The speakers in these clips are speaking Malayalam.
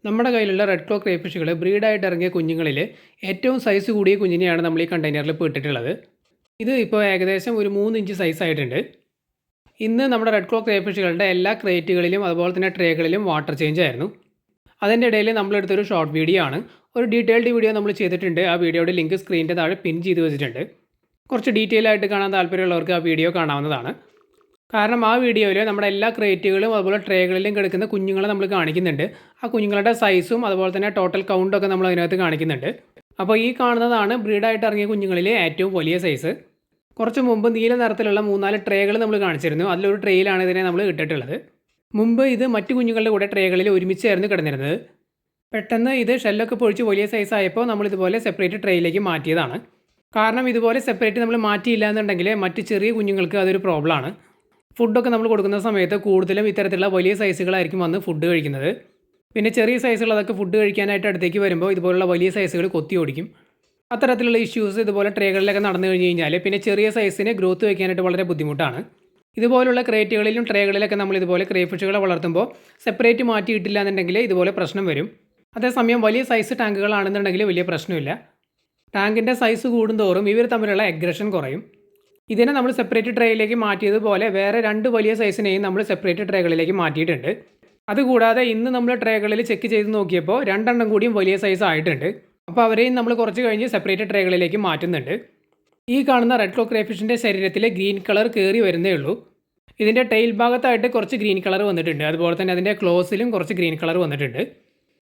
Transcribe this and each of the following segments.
നമ്മുടെ കയ്യിലുള്ള റെഡ് ക്ലോ ക്രേഫിഷുകൾ ബ്രീഡായിട്ട് ഇറങ്ങിയ കുഞ്ഞുങ്ങളിൽ ഏറ്റവും സൈസ് കൂടിയ കുഞ്ഞിനെയാണ് നമ്മൾ ഈ കണ്ടെയ്നറിൽ ഇപ്പോൾ ഇട്ടിട്ടുള്ളത്. ഇത് ഇപ്പോൾ ഏകദേശം ഒരു 3 ഇഞ്ച് സൈസ് ആയിട്ടുണ്ട്. ഇന്ന് നമ്മുടെ റെഡ് ക്ലോ ക്രേഫിഷുകളുടെ എല്ലാ ക്രേറ്റുകളിലും അതുപോലെ തന്നെ ട്രേകളിലും വാട്ടർ ചേഞ്ച് ആയിരുന്നു. അതിൻ്റെ ഇടയിൽ നമ്മളെടുത്തൊരു ഷോർട്ട് വീഡിയോ ആണ്. ഒരു ഡീറ്റെയിൽഡ് വീഡിയോ നമ്മൾ ചെയ്തിട്ടുണ്ട്. ആ വീഡിയോയുടെ ലിങ്ക് സ്ക്രീനിൻ്റെ താഴെ പിൻ ചെയ്ത് വെച്ചിട്ടുണ്ട്. കുറച്ച് ഡീറ്റെയിൽ ആയിട്ട് കാണാൻ താല്പര്യമുള്ളവർക്ക് ആ വീഡിയോ കാണാവുന്നതാണ്. കാരണം ആ വീഡിയോയിൽ നമ്മുടെ എല്ലാ ക്രേറ്റുകളും അതുപോലെ ട്രേകളിലും കിടക്കുന്ന കുഞ്ഞുങ്ങളെ നമ്മൾ കാണിക്കുന്നുണ്ട്. ആ കുഞ്ഞുങ്ങളുടെ സൈസും അതുപോലെ തന്നെ ടോട്ടൽ കൗണ്ടൊക്കെ നമ്മൾ അതിനകത്ത് കാണിക്കുന്നുണ്ട്. അപ്പോൾ ഈ കാണുന്നതാണ് ബ്രീഡായിട്ട് ഇറങ്ങിയ കുഞ്ഞുങ്ങളിലെ ഏറ്റവും വലിയ സൈസ്. കുറച്ച് മുമ്പ് നീല നിറത്തിലുള്ള 3-4 ട്രേകൾ നമ്മൾ കാണിച്ചിരുന്നു. അതിലൊരു ട്രേയിലാണ് ഇതിനെ നമ്മൾ ഇട്ടിട്ടുള്ളത്. മുമ്പ് ഇത് മറ്റു കുഞ്ഞുങ്ങളുടെ കൂടെ ട്രേകളിൽ ഒരുമിച്ചായിരുന്നു കിടന്നിരുന്നത്. പെട്ടെന്ന് ഇത് ഷെല്ലൊക്കെ പൊഴിച്ച് വലിയ സൈസ് ആയപ്പോൾ നമ്മൾ ഇതുപോലെ സെപ്പറേറ്റ് ട്രേയിലേക്ക് മാറ്റിയതാണ്. കാരണം ഇതുപോലെ സെപ്പറേറ്റ് നമ്മൾ മാറ്റിയില്ല എന്നുണ്ടെങ്കിൽ മറ്റ് ചെറിയ കുഞ്ഞുങ്ങൾക്ക് അതൊരു പ്രോബ്ലമാണ്. ഫുഡൊക്കെ നമ്മൾ കൊടുക്കുന്ന സമയത്ത് കൂടുതലും ഇത്തരത്തിലുള്ള വലിയ സൈസുകളായിരിക്കും വന്ന് ഫുഡ് കഴിക്കുന്നത്. പിന്നെ ചെറിയ സൈസുകളതൊക്കെ ഫുഡ് കഴിക്കാനായിട്ട് അടുത്തേക്ക് വരുമ്പോൾ ഇതുപോലുള്ള വലിയ സൈസുകൾ കൊത്തി ഓടിക്കും. അത്തരത്തിലുള്ള ഇഷ്യൂസ് ഇതുപോലെ ട്രേകളിലൊക്കെ നടന്നു കഴിഞ്ഞ് കഴിഞ്ഞാൽ പിന്നെ ചെറിയ സൈസിന് ഗ്രോത്ത് വയ്ക്കാനായിട്ട് വളരെ ബുദ്ധിമുട്ടാണ്. ഇതുപോലുള്ള ക്രേറ്റുകളിലും ട്രേകളിലൊക്കെ നമ്മൾ ഇതുപോലെ ക്രേഫിഷുകളെ വളർത്തുമ്പോൾ സെപ്പറേറ്റ് മാറ്റിയിട്ടില്ല എന്നുണ്ടെങ്കിൽ ഇതുപോലെ പ്രശ്നം വരും. അതേസമയം വലിയ സൈസ് ടാങ്കുകളാണെന്നുണ്ടെങ്കിൽ വലിയ പ്രശ്നമില്ല. ടാങ്കിൻ്റെ സൈസ് കൂടുന്തോറും ഇവർ തമ്മിലുള്ള എഗ്രഷൻ കുറയും. ഇതിനെ നമ്മൾ സെപ്പറേറ്റ് ട്രേയിലേക്ക് മാറ്റിയതുപോലെ വേറെ 2 വലിയ സൈസിനെയും നമ്മൾ സെപ്പറേറ്റ് ട്രേകളിലേക്ക് മാറ്റിയിട്ടുണ്ട്. അതുകൂടാതെ ഇന്ന് നമ്മൾ ട്രേകളിൽ ചെക്ക് ചെയ്ത് നോക്കിയപ്പോൾ 2 എണ്ണം കൂടിയും വലിയ സൈസ് ആയിട്ടുണ്ട്. അപ്പോൾ അവരെയും നമ്മൾ കുറച്ച് കഴിഞ്ഞ് സെപ്പറേറ്റ് ട്രേകളിലേക്ക് മാറ്റുന്നുണ്ട്. ഈ കാണുന്ന റെഡ് ക്ലോ ക്രേഫിഷിൻ്റെ ശരീരത്തിലെ ഗ്രീൻ കളർ കയറി വരുന്നേ ഉള്ളൂ. ഇതിൻ്റെ ടെയിൽ ഭാഗത്തായിട്ട് കുറച്ച് ഗ്രീൻ കളർ വന്നിട്ടുണ്ട്. അതുപോലെ തന്നെ അതിൻ്റെ ക്ലോസിലും കുറച്ച് ഗ്രീൻ കളർ വന്നിട്ടുണ്ട്.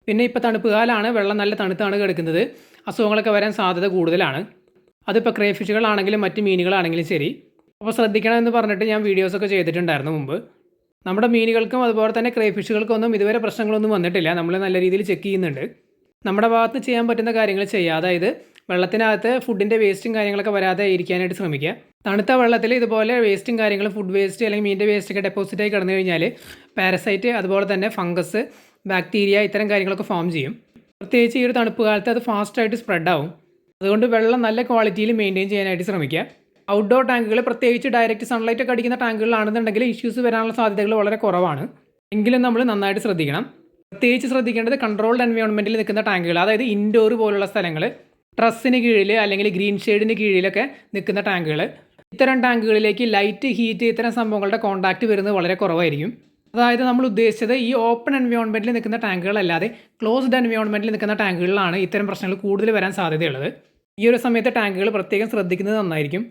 പിന്നെ ഇപ്പോൾ തണുപ്പ് കാലമാണ്, വെള്ളം നല്ല തണുത്താണ് കിടക്കുന്നത്. അസുഖങ്ങളൊക്കെ വരാൻ സാധ്യത കൂടുതലാണ്. അതിപ്പോൾ ക്രേഫിഷുകളാണെങ്കിലും മറ്റ് മീനുകളാണെങ്കിലും ശരി. അപ്പോൾ ശ്രദ്ധിക്കണം എന്ന് പറഞ്ഞിട്ട് ഞാൻ വീഡിയോസൊക്കെ ചെയ്തിട്ടുണ്ടായിരുന്നു മുമ്പ്. നമ്മുടെ മീനുകൾക്കും അതുപോലെ തന്നെ ക്രേഫിഷുകൾക്കൊന്നും ഇതുവരെ പ്രശ്നങ്ങളൊന്നും വന്നിട്ടില്ല. നമ്മൾ നല്ല രീതിയിൽ ചെക്ക് ചെയ്യുന്നുണ്ട്. നമ്മുടെ ഭാഗത്ത് ചെയ്യാൻ പറ്റുന്ന കാര്യങ്ങൾ ചെയ്യുക. അതായത് വെള്ളത്തിനകത്ത് ഫുഡിൻ്റെ വേസ്റ്റും കാര്യങ്ങളൊക്കെ വരാതെ ഇരിക്കാനായിട്ട് ശ്രമിക്കുക. തണുത്ത വെള്ളത്തിൽ ഇതുപോലെ വേസ്റ്റും കാര്യങ്ങളും ഫുഡ് വേസ്റ്റ് അല്ലെങ്കിൽ മീനിൻ്റെ വേസ്റ്റൊക്കെ ഡെപ്പോസിറ്റായി കിടന്നു കഴിഞ്ഞാൽ പാരസൈറ്റ് അതുപോലെ തന്നെ ഫംഗസ്, ബാക്ടീരിയ ഇത്തരം കാര്യങ്ങളൊക്കെ ഫോം ചെയ്യും. പ്രത്യേകിച്ച് ഈ ഒരു തണുപ്പ് കാലത്ത് അത് ഫാസ്റ്റായിട്ട് സ്പ്രെഡ് ആവും. അതുകൊണ്ട് വെള്ളം നല്ല ക്വാളിറ്റിയിൽ മെയിൻറ്റെയിൻ ചെയ്യാനായിട്ട് ശ്രമിക്കുക. ഔട്ട്ഡോർ ടാങ്കുകൾ, പ്രത്യേകിച്ച് ഡയറക്റ്റ് സൺലൈറ്റ് ഒക്കെ അടിക്കുന്ന ടാങ്കുകളാണെന്നുണ്ടെങ്കിൽ ഇഷ്യൂസ് വരാനുള്ള സാധ്യതകൾ വളരെ കുറവാണ്. എങ്കിലും നമ്മൾ നന്നായിട്ട് ശ്രദ്ധിക്കണം. പ്രത്യേകിച്ച് ശ്രദ്ധിക്കേണ്ടത് കൺട്രോൾഡ് എൻവയോൺമെൻറ്റിൽ നിൽക്കുന്ന ടാങ്കുകൾ, അതായത് ഇൻഡോർ പോലുള്ള സ്ഥലങ്ങൾ, ട്രസ്സിന് കീഴിൽ അല്ലെങ്കിൽ ഗ്രീൻ ഷെയ്ഡിന് കീഴിലൊക്കെ നിൽക്കുന്ന ടാങ്കുകൾ. ഇത്തരം ടാങ്കുകളിലേക്ക് ലൈറ്റ്, ഹീറ്റ് ഇത്തരം സംഭവങ്ങളുടെ കോൺടാക്റ്റ് വരുന്നത് വളരെ കുറവായിരിക്കും. അതായത് നമ്മൾ ഉദ്ദേശിച്ചത് ഈ ഓപ്പൺ എൻവയോൺമെൻറ്റിൽ നിൽക്കുന്ന ടാങ്കുകളല്ലാതെ ക്ലോസ്ഡ് എൻവയോൺമെൻറ്റിൽ നിൽക്കുന്ന ടാങ്കുകളിലാണ് ഇത്തരം പ്രശ്നങ്ങൾ കൂടുതൽ വരാൻ സാധ്യതയുള്ളത്. ഈ ഒരു സമയത്ത് ടാങ്കുകൾ പ്രത്യേകം ശ്രദ്ധിക്കുന്നത് നന്നായിരിക്കും.